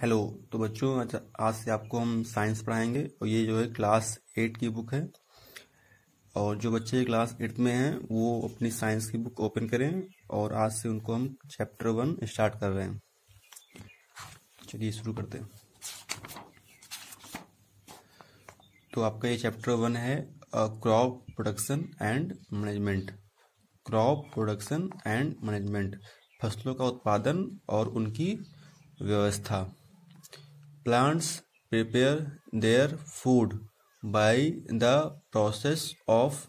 Hello. तो बच्चों आज से आपको हम साइंस पढ़ाएंगे और ये जो है क्लास 8 की बुक है। और जो बच्चे क्लास 8 में हैं वो अपनी साइंस की बुक ओपन करें और आज से उनको हम चैप्टर 1 स्टार्ट कर रहे हैं। चलिए शुरू करते हैं। तो आपका ये चैप्टर 1 है crop production and management. Crop production and management, फसलों का उत्पादन और उनकी व्यवस्था। Plants prepare their food by the process of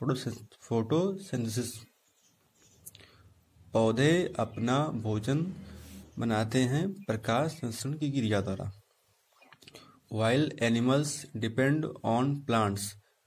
photosynthesis. पौधे अपना भोजन बनाते हैं प्रकाश संश्लेषण की क्रिया द्वारा। While animals depend on plants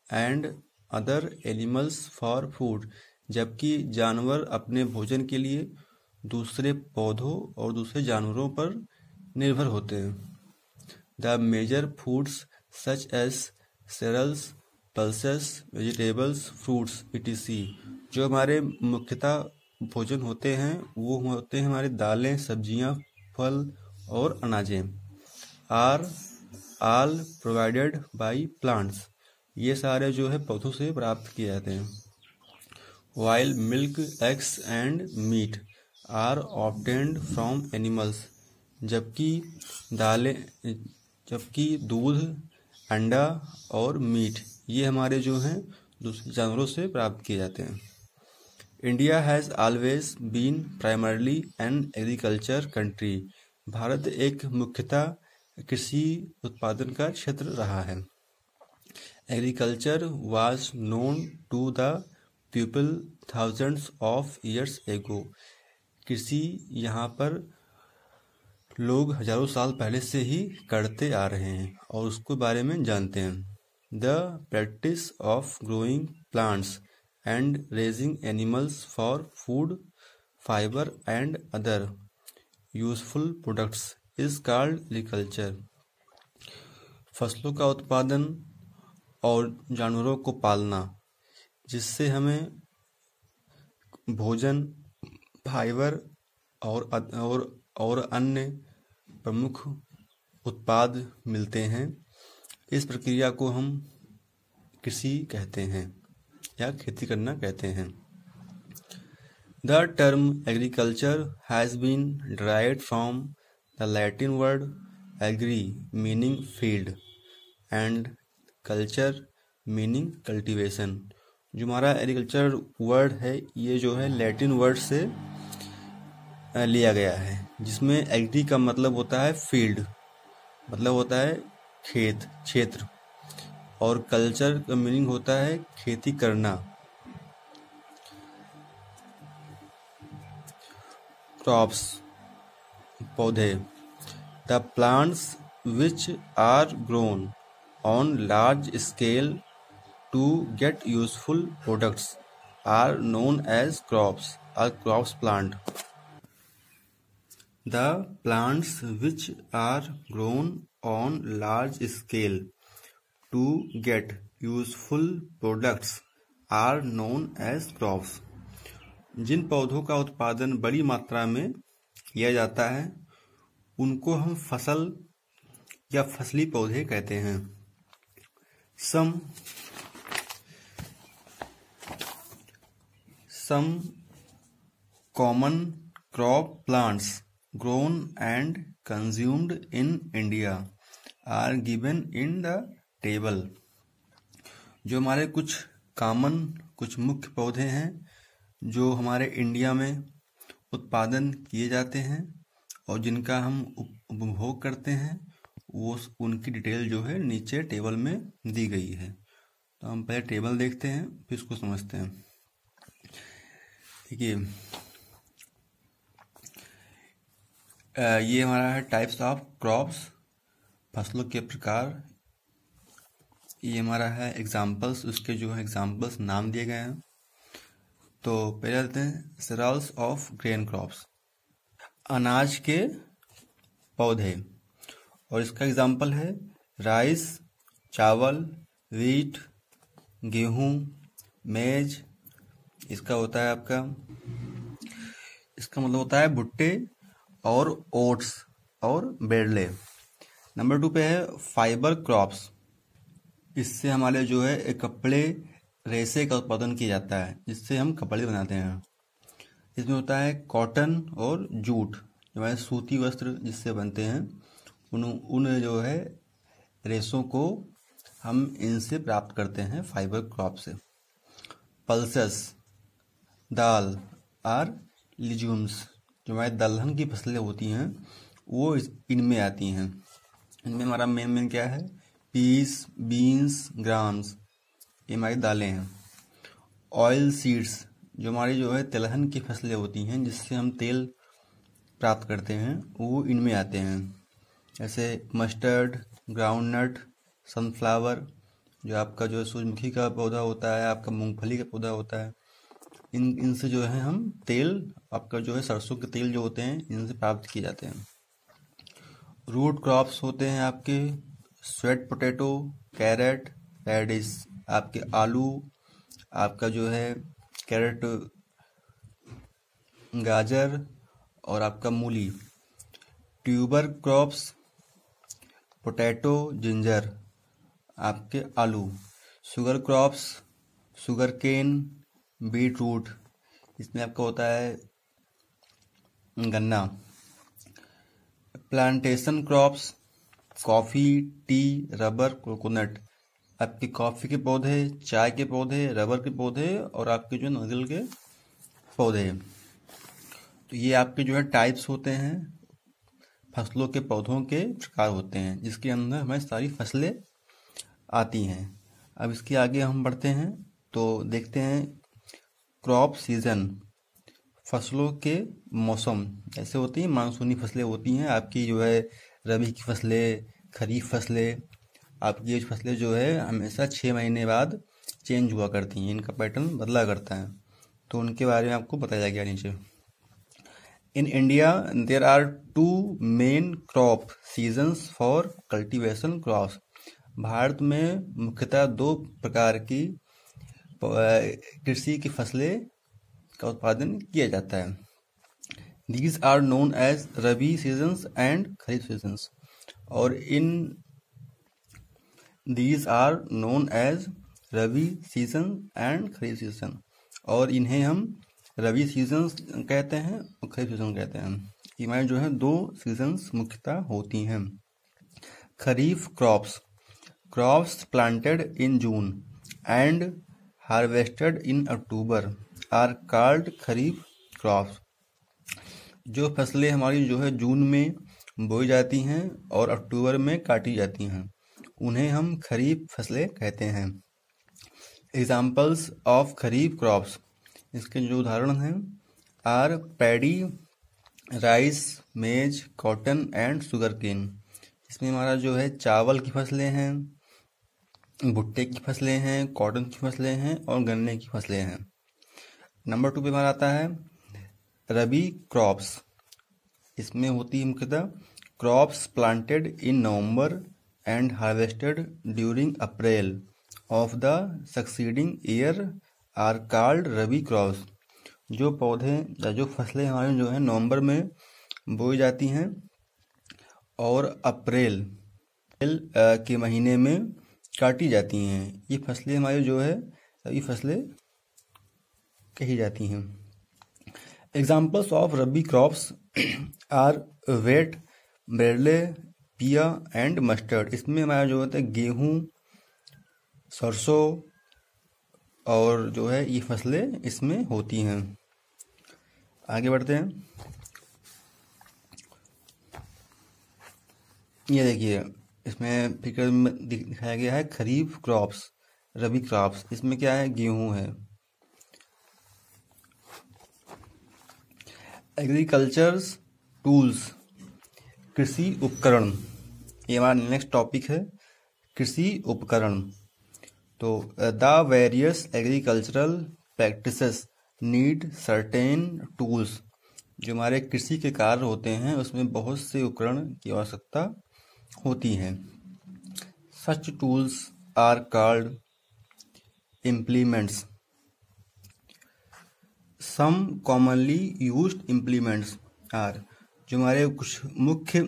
and other animals for food, जबकि जानवर अपने भोजन के लिए दूसरे पौधों और दूसरे जानवरों पर निर्भर होते हैं। The major foods such as cereals, pulses, vegetables, fruits, etc. जो हमारे मुख्यतः भोजन होते हैं वो होते हैं हमारे दालें, सब्जियां, फल और अनाजें। Are all provided by plants. ये सारे जो है पौधों से प्राप्त किए जाते हैं। While milk, eggs and meat are obtained from animals. जबकि दूध, अंडा और मीट ये हमारे जो हैं दूसरे जानवरों से प्राप्त किए जाते हैं। India has always been primarily an agriculture country. भारत एक मुख्यतः कृषि उत्पादन का क्षेत्र रहा है। Agriculture was known to the people thousands of years ago. कृषि यहाँ पर लोग हजारों साल पहले से ही करते आ रहे हैं और उसके बारे में जानते हैं। The practice of growing plants and raising animals for food, fibre and other useful products is called agriculture. फसलों का उत्पादन और जानवरों को पालना जिससे हमें भोजन, फाइबर और अन्य प्रमुख उत्पाद मिलते हैं। इस प्रक्रिया को हम कृषि कहते हैं या खेती करना कहते हैं। The term agriculture has been derived from the Latin word agri meaning field and culture meaning cultivation. जो हमारा एग्रीकल्चर वर्ड है ये जो है लैटिन वर्ड से लिया गया है, जिसमें एग्री का मतलब होता है फील्ड, मतलब होता है खेत, क्षेत्र, और कल्चर का मीनिंग होता है खेती करना। क्रॉप्स, पौधे। The plants which are grown on large scale to get useful products are known as crops और crops plant. The plants which are grown on large scale to get useful products are known as crops. जिन पौधों का उत्पादन बड़ी मात्रा में किया जाता है उनको हम फसल या फसली पौधे कहते हैं। Some common crop plants grown and consumed in India are given in the table. जो हमारे कुछ मुख्य पौधे हैं जो हमारे इंडिया में उत्पादन किए जाते हैं और जिनका हम उपभोग करते हैं वो उनकी डिटेल जो है नीचे टेबल में दी गई है। तो हम पहले टेबल देखते हैं फिर इसको समझते हैं। देखिए ये हमारा है टाइप्स ऑफ क्रॉप्स, फसलों के प्रकार। ये हमारा है एग्जाम्पल्स, उसके जो है एग्जाम्पल्स नाम दिए गए हैं। तो पहले आते हैं सेरेल्स ऑफ ग्रेन क्रॉप्स, अनाज के पौधे, और इसका एग्जाम्पल है राइस, चावल, व्हीट, गेहूं, मेज। इसका होता है इसका मतलब होता है भुट्टे और ओट्स, और बेरले। नंबर 2 पे है फाइबर क्रॉप्स। इससे हमारे जो है एक कपड़े रेशे का उत्पादन किया जाता है, जिससे हम कपड़े बनाते हैं। इसमें होता है कॉटन और जूट, जो हमारे सूती वस्त्र जिससे बनते हैं, उन जो है रेशों को हम इनसे प्राप्त करते हैं, फाइबर क्रॉप से। पल्सेस, दाल और लिज्यूम्स, जो हमारे दलहन की फसलें होती हैं वो इनमें आती हैं। इनमें हमारा मेन क्या है, पीस, बीन्स, ग्राम्स, ये हमारी दालें हैं। ऑयल सीड्स, जो हमारी जो है तिलहन की फसलें होती हैं जिससे हम तेल प्राप्त करते हैं, वो इनमें आते हैं। जैसे मस्टर्ड, ग्राउंडनट, सनफ्लावर, जो आपका जो सूरजमुखी का पौधा होता है, आपका मूंगफली का पौधा होता है, इनसे जो है हम तेल, आपका जो है सरसों के तेल जो होते हैं, इनसे प्राप्त किए जाते हैं। रूट क्रॉप्स होते हैं आपके स्वेट पोटैटो, कैरेट, रेडिश, आपके आलू, आपका जो है कैरेट, गाजर और आपका मूली। ट्यूबर क्रॉप्स पोटैटो, जिंजर, आपके आलू। Sugar crops sugar cane, beet root, इसमें आपका होता है गन्ना। Plantation crops coffee, tea, rubber, coconut, आपके कॉफ़ी के पौधे, चाय के पौधे, रबर के पौधे और आपके जो नारियल के पौधे। तो ये आपके जो है टाइप्स होते हैं, फसलों के पौधों के प्रकार होते हैं, जिसके अंदर हमें सारी फसलें आती हैं। अब इसके आगे हम बढ़ते हैं तो देखते हैं क्रॉप सीजन, फसलों के मौसम। ऐसे होती हैं मानसूनी फसलें होती हैं आपकी, जो है रबी की फसलें, खरीफ फसलें। आपकी ये फसलें जो है हमेशा 6 महीने बाद चेंज हुआ करती हैं, इनका पैटर्न बदला करता है, तो उनके बारे में आपको बताया गया नीचे। In India there are 2 main crop seasons for cultivation crops. भारत में मुख्यतः 2 प्रकार की कृषि की फसलें का उत्पादन किया जाता है। These are known as rabi seasons and kharif seasons, और इन these are known as rabi season and kharif season, और इन्हें हम रबी सीजन्स कहते हैं और खरीफ सीजन कहते हैं। इनमें जो है 2 सीजन्स मुख्यतः होती हैं। Kharif crops, crops planted in June and harvested in October are called kharif crops. जो फसलें हमारी जो है जून में बोई जाती हैं और अक्टूबर में काटी जाती हैं, उन्हें हम खरीफ फसलें कहते हैं। एग्जाम्पल्स ऑफ खरीफ क्रॉप्स, इसके जो उदाहरण हैं आर पैडी, राइस, मेज, कॉटन एंड शुगर केन। इसमें हमारा जो है चावल की फसलें हैं, भुट्टे की फसलें हैं, कॉटन की फसलें हैं और गन्ने की फसलें हैं। नंबर 2 पे हमारा आता है रबी क्रॉप्स। इसमें होती है मुख्यतः crops planted in November and harvested during April of the succeeding year are called rabi crops. जो पौधे या जो फसलें हमारी जो है नवंबर में बोई जाती हैं और अप्रैल के महीने में काटी जाती हैं, ये फसलें हमारी जो है रबी फसलें कही जाती हैं। Examples of rabi crops are wheat, barley, pea and mustard. इसमें हमारा जो होता है गेहूँ, सरसों और जो है ये फसलें इसमें होती हैं। आगे बढ़ते हैं। ये देखिए इसमें फिगर में दिखाया गया है खरीफ क्रॉप्स, रबी क्रॉप्स। इसमें क्या है, गेहूँ है। एग्रीकल्चर्स टूल्स, कृषि उपकरण, ये हमारा नेक्स्ट टॉपिक है, कृषि उपकरण। तो the various agricultural practices need certain tools. जो हमारे कृषि के कार्य होते हैं उसमें बहुत से उपकरण की आवश्यकता होती है। Such tools are called implements. Some commonly used implements are, जो हमारे कुछ मुख्य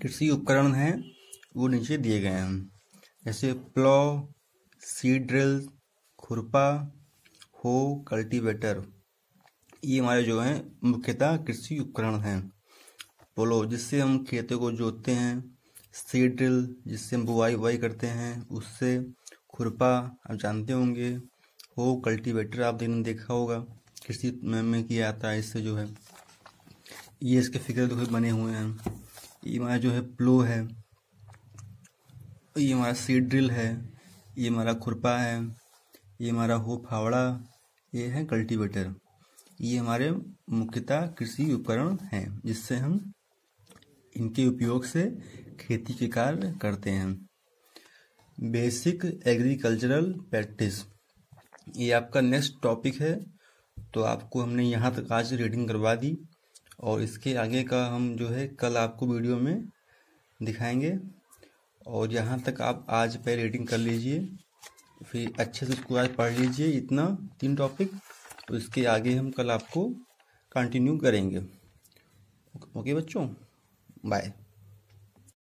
कृषि उपकरण हैं वो नीचे दिए गए हैं, जैसे प्लो, सीड ड्रिल, खुरपा, हो, कल्टीवेटर। ये हमारे जो हैं मुख्यतः कृषि उपकरण हैं। प्लो जिससे हम खेतों को जोतते हैं, सीड ड्रिल जिससे हम बुआई करते हैं उससे, खुरपा आप जानते होंगे, हो कल्टीवेटर आपने देखा होगा कृषि में किया जाता है इससे जो है। ये इसके फिगर जो है बने हुए हैं। ये हमारा जो है प्लो है, ये हमारा सीड ड्रिल है, ये हमारा खुरपा है, ये हमारा हो फावड़ा, ये है कल्टीवेटर। ये हमारे मुख्यतः कृषि उपकरण हैं जिससे हम इनके उपयोग से खेती के कार्य करते हैं। बेसिक एग्रीकल्चरल प्रैक्टिस, ये आपका नेक्स्ट टॉपिक है। तो आपको हमने यहाँ तक आज रीडिंग करवा दी और इसके आगे का हम जो है कल आपको वीडियो में दिखाएंगे। और यहाँ तक आप आज पहले रीडिंग कर लीजिए, फिर अच्छे से उसको आज पढ़ लीजिए इतना 3 टॉपिक। तो इसके आगे हम कल आपको कंटिन्यू करेंगे। ओके बच्चों, बाय।